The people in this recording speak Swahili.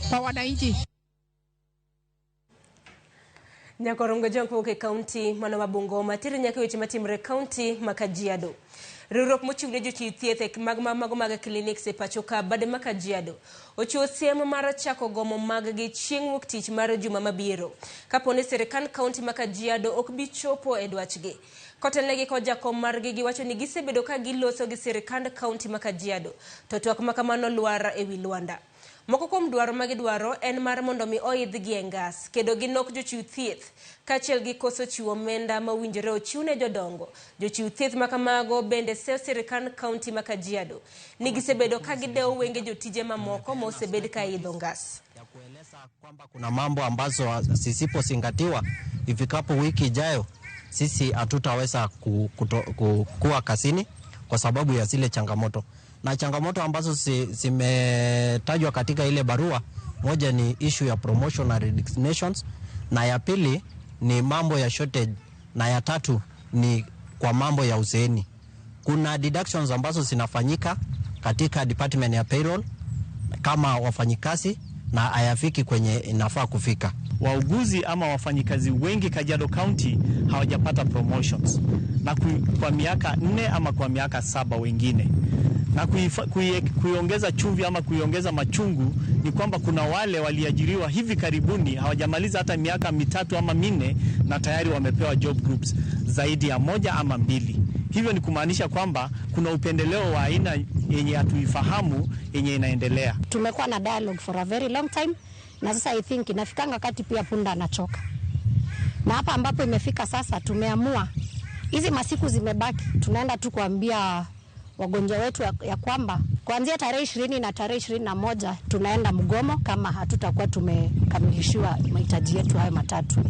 kwa wananchi. Nyakorongo jonko ke county mano mabungoma tiri nyake weche matimre county makajiado. Riwruok mochung'ne jochiw thieth mag clinics e pacho ka bade makajiado ochiwo siem mar chako gomo mag-gi chieng' wuok tich mar juma mabiro kaponi sirikal county makajiado ok bi chopo e dwachgi. Kotelnegi kod jakom margi giwacho ni gisebedo ka giloso gi sirikal county makajiado to twak makamano lwar ewi Luanda. Moko kuom dwaro magidwaro en mar mondo mi oidhgi e ngas kedo gi nok jochiw thieth kaachiel gi koso chiwo omenda mawinjore ochiwne jodongo. Jochiw thieth makamago bende seyo sirikal kaunti ma Kajiado ni gisebedo ka gidewo wenge jotije mamoko mosebed ka idho ngas. Ya kueleza kwamba kuna mambo ambazo sisipozingatiwa ifikapo wiki ijayo sisi hatutaweza kuwa kazini kwa sababu ya zile changamoto. Na changamoto ambazo zimetajwa katika ile barua, moja ni issue ya promotion and resignations, na ya pili ni mambo ya shortage, na ya tatu ni kwa mambo ya uzeeni. Kuna deductions ambazo zinafanyika katika department ya payroll kama wafanyikazi na hayafiki kwenye inafaa kufika. Wauguzi ama wafanyikazi wengi Kajiado County hawajapata promotions na kwa miaka 4 ama kwa miaka 7 wengine. Na kuiongeza chumvi ama kuiongeza machungu ni kwamba kuna wale waliajiriwa hivi karibuni hawajamaliza hata miaka 3 ama 4 na tayari wamepewa job groups zaidi ya 1 ama 2. Hivyo ni kumaanisha kwamba kuna upendeleo wa aina yenye hatuifahamu yenye inaendelea. Tumekuwa na dialogue for a very long time na sasa I think inafikanga kati pia punda anachoka. Na hapa ambapo imefika sasa tumeamua hizi masiku zimebaki tunaenda tu kuambia wagonjwa wetu ya kwamba kuanzia tarehe 20 na tarehe 21 tunaenda mgomo kama hatutakuwa tumekamilishiwa mahitaji yetu hayo matatu.